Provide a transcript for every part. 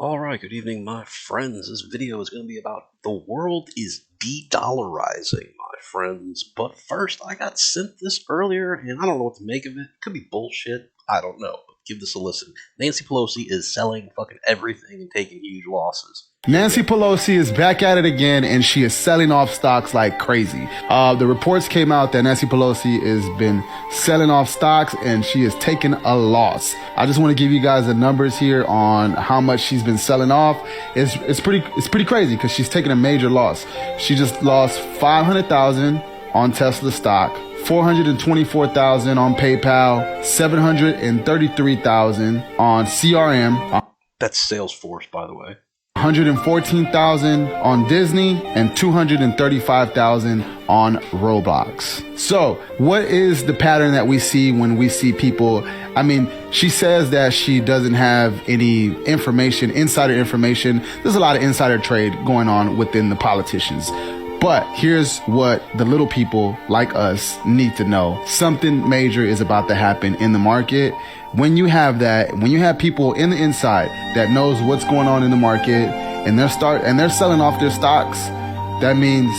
Alright, good evening, my friends. This video is going to be about the world is de-dollarizing, my friends. But first, I got sent this earlier, and I don't know what to make of it. Could be bullshit. I don't know. But give this a listen. Nancy Pelosi is selling fucking everything and taking huge losses. Nancy Pelosi is back at it again, and she is selling off stocks like crazy. The reports came out that Nancy Pelosi has been selling off stocks, and she is taking a loss. I just want to give you guys the numbers here on how much she's been selling off. It's pretty crazy because she's taking a major loss. She just lost $500,000 on Tesla stock, $424,000 on PayPal, $733,000 on CRM. That's Salesforce, by the way. $114,000 on Disney and $235,000 on Roblox. So what is the pattern that we see when we see people? I mean, she says that she doesn't have any information, insider information. There's a lot of insider trade going on within the politicians. But here's what the little people like us need to know. Something major is about to happen in the market. When you have that, when you have people in the inside that knows what's going on in the market and they're selling off their stocks, that means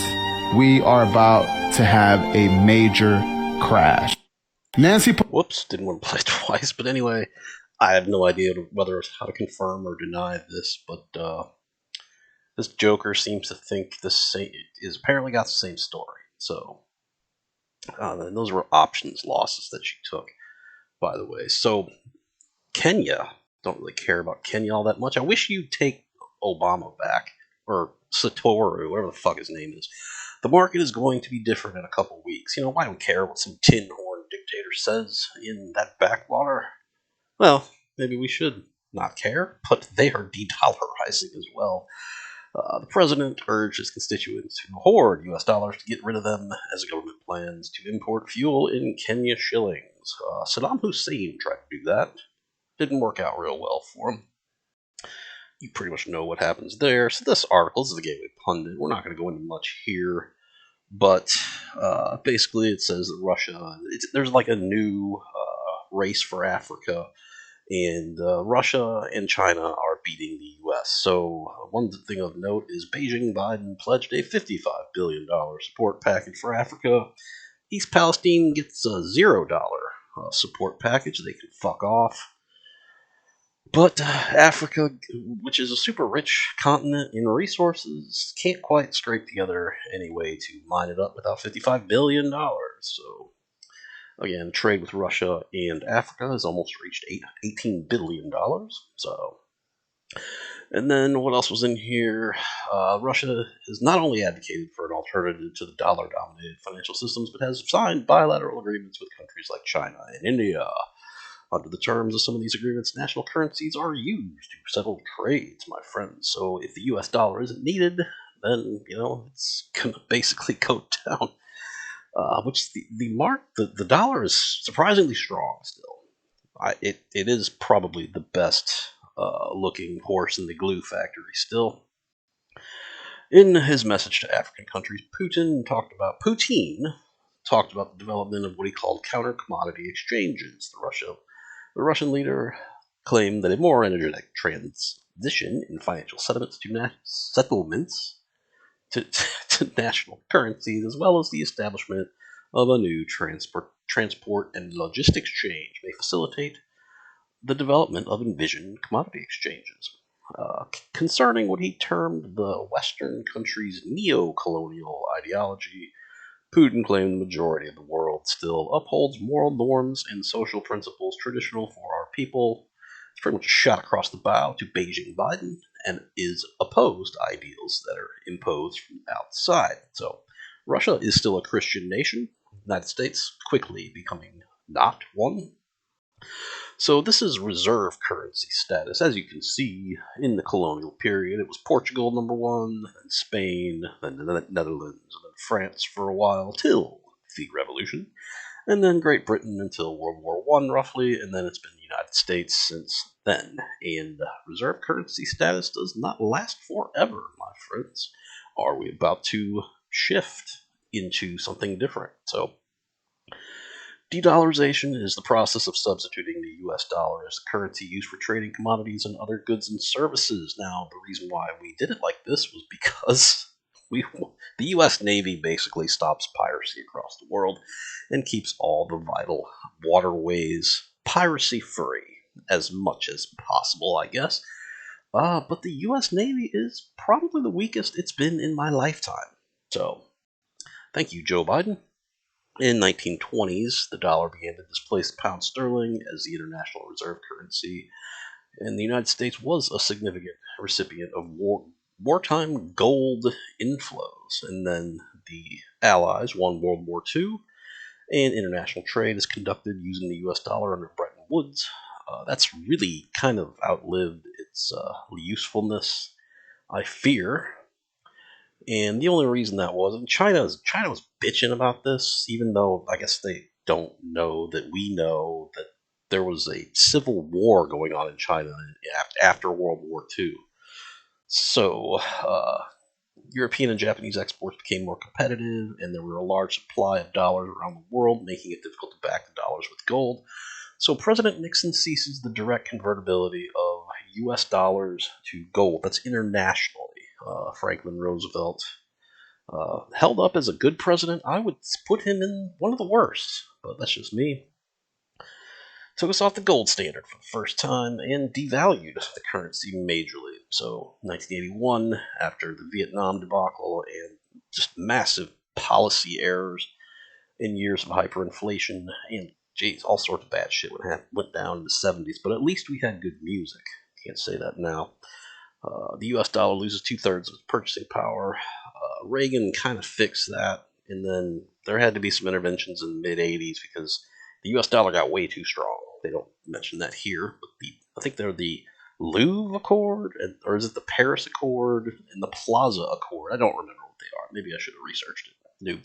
we are about to have a major crash. Whoops, didn't want to play twice, but anyway, I have no idea whether it's how to confirm or deny this, but this Joker seems to think the same is apparently got the same story. So, and those were options losses that she took, by the way. So, Kenya, don't really care about Kenya all that much. I wish you'd take Obama back, or Satoru, whatever the fuck his name is. The market is going to be different in a couple weeks. You know, I don't care what some tin horn dictator says in that backwater. Well, maybe we should not care, but they are de-dollarizing as well. The president urged his constituents to hoard U.S. dollars to get rid of them as the government plans to import fuel in Kenya shillings. Saddam Hussein tried to do that. Didn't work out real well for him. You pretty much know what happens there. So this article, this is the Gateway Pundit. We're not going to go into much here. But basically it says that Russia, there's like a new race for Africa. And Russia and China are beating the U.S. So one thing of note is Biden pledged a $55 billion support package for Africa. East Palestine gets a $0 support package. They can fuck off. But Africa, which is a super rich continent in resources, can't quite scrape together any way to mine it up without $55 billion. So again, trade with Russia and Africa has almost reached $18 billion. So, and then what else was in here? Russia has not only advocated for an alternative to the dollar-dominated financial systems, but has signed bilateral agreements with countries like China and India. Under the terms of some of these agreements, national currencies are used to settle trades, my friends. So if the U.S. dollar isn't needed, then, it's going to basically go down. Which the dollar is surprisingly strong still. It is probably the best looking horse in the glue factory still. In his message to African countries, Putin talked about the development of what he called counter commodity exchanges. The Russian leader claimed that a more energetic transition in financial settlements to national currencies, as well as the establishment of a new transport and logistics exchange, may facilitate the development of envisioned commodity exchanges. Concerning what he termed the Western countries' neo-colonial ideology, Putin claimed the majority of the world still upholds moral norms and social principles traditional for our people. It's pretty much a shot across the bow to Beijing Biden and is opposed to ideals that are imposed from outside. So Russia is still a Christian nation, the United States quickly becoming not one. So this is reserve currency status. As you can see, in the colonial period, it was Portugal number one, then Spain, then the Netherlands, and then France for a while, till the Revolution, and then Great Britain until World War I, roughly, and then it's been the United States since then. And reserve currency status does not last forever, my friends. Are we about to shift into something different? So De-dollarization is the process of substituting the US dollar as the currency used for trading commodities and other goods and services. Now, the reason why we did it like this was because the US Navy basically stops piracy across the world and keeps all the vital waterways piracy free as much as possible, I guess. But the US Navy is probably the weakest it's been in my lifetime. So, thank you, Joe Biden. In 1920s, the dollar began to displace the pound sterling as the international reserve currency, and the United States was a significant recipient of wartime gold inflows. And then the Allies won World War II, and international trade is conducted using the U.S. dollar under Bretton Woods. That's really kind of outlived its usefulness, I fear. And the only reason that was, and China was bitching about this, even though I guess they don't know that we know that there was a civil war going on in China after World War II. So European and Japanese exports became more competitive, and there were a large supply of dollars around the world, making it difficult to back the dollars with gold. So President Nixon ceases the direct convertibility of U.S. dollars to gold. That's internationally. Franklin Roosevelt, held up as a good president. I would put him in one of the worst, but that's just me. Took us off the gold standard for the first time and devalued the currency majorly. So, 1981, after the Vietnam debacle and just massive policy errors and years of hyperinflation and all sorts of bad shit went down in the 70s, but at least we had good music. Can't say that now. The US dollar loses 2/3 of its purchasing power. Reagan kind of fixed that, and then there had to be some interventions in the mid 80s because the US dollar got way too strong. They don't mention that here, but I think they're the Louvre Accord, or is it the Paris Accord and the Plaza Accord? I don't remember what they are. Maybe I should have researched it. New.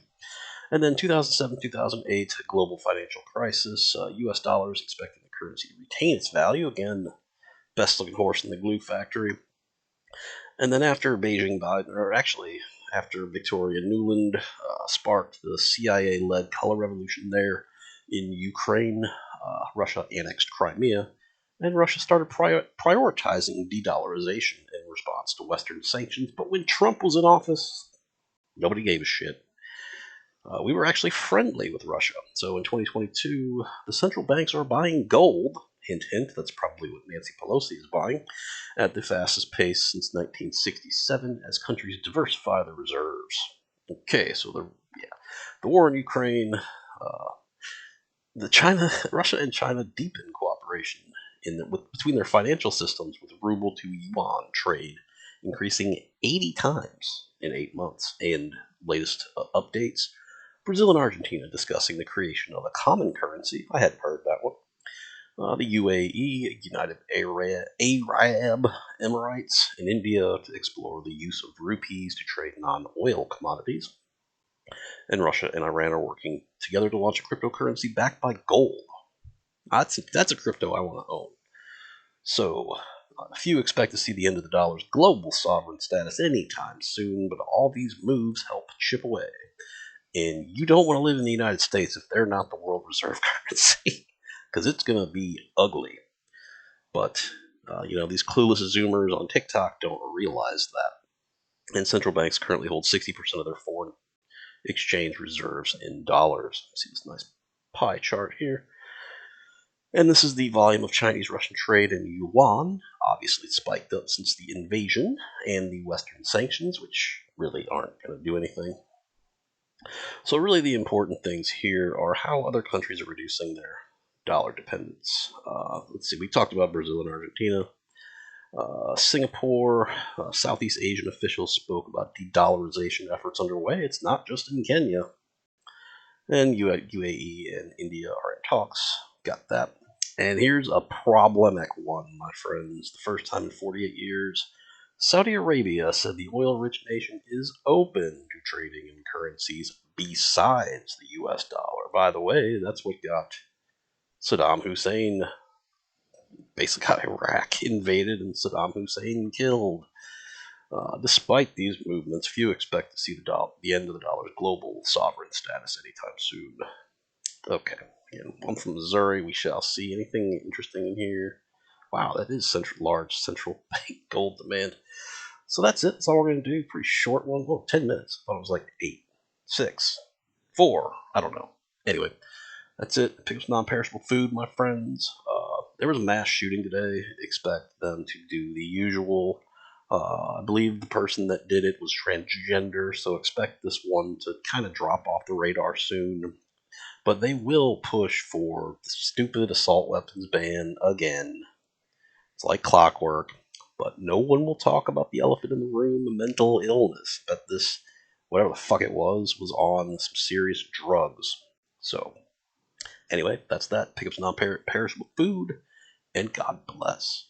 And then 2007, 2008, global financial crisis. US dollar is expecting the currency to retain its value. Again, best looking horse in the glue factory. And then after Beijing Biden, or actually after Victoria Nuland sparked the CIA-led color revolution there in Ukraine, Russia annexed Crimea, and Russia started prioritizing de-dollarization in response to Western sanctions. But when Trump was in office, nobody gave a shit. We were actually friendly with Russia. So in 2022, the central banks are buying gold. Hint, hint, that's probably what Nancy Pelosi is buying, at the fastest pace since 1967 as countries diversify their reserves. Okay, so the war in Ukraine, Russia and China deepen cooperation between their financial systems with ruble to yuan trade, increasing 80 times in 8 months. And latest updates, Brazil and Argentina discussing the creation of a common currency. I hadn't heard that one. The UAE, United Arab Emirates, and India to explore the use of rupees to trade non-oil commodities. And Russia and Iran are working together to launch a cryptocurrency backed by gold. That's a crypto I want to own. So, few expect to see the end of the dollar's global sovereign status anytime soon, but all these moves help chip away. And you don't want to live in the United States if they're not the world reserve currency, because it's going to be ugly. But, these clueless Zoomers on TikTok don't realize that. And central banks currently hold 60% of their foreign exchange reserves in dollars. See this nice pie chart here. And this is the volume of Chinese-Russian trade in yuan. Obviously, it's spiked up since the invasion and the Western sanctions, which really aren't going to do anything. So really the important things here are how other countries are reducing their dollar dependence. Let's see, we talked about Brazil and Argentina. Singapore, Southeast Asian officials spoke about de-dollarization efforts underway. It's not just in Kenya. And UAE and India are in talks. Got that. And here's a problematic one, my friends. The first time in 48 years, Saudi Arabia said the oil-rich nation is open to trading in currencies besides the US dollar. By the way, that's what got Saddam Hussein, basically got Iraq invaded and Saddam Hussein killed. Despite these movements, few expect to see the end of the dollar's global sovereign status anytime soon. Okay, Again, one from Missouri. We shall see. Anything interesting in here? Wow, that is large central bank gold demand. So that's it. That's all we're going to do. Pretty short one. Oh, 10 minutes. I thought it was like 8, 6, 4. I don't know. Anyway, that's it. Pick up some non-perishable food, my friends. There was a mass shooting today. Expect them to do the usual. I believe the person that did it was transgender, so expect this one to kind of drop off the radar soon. But they will push for the stupid assault weapons ban again. It's like clockwork. But no one will talk about the elephant in the room, mental illness. That this, whatever the fuck it was on some serious drugs. So, anyway, that's that. Pick up some non perishable food, and God bless.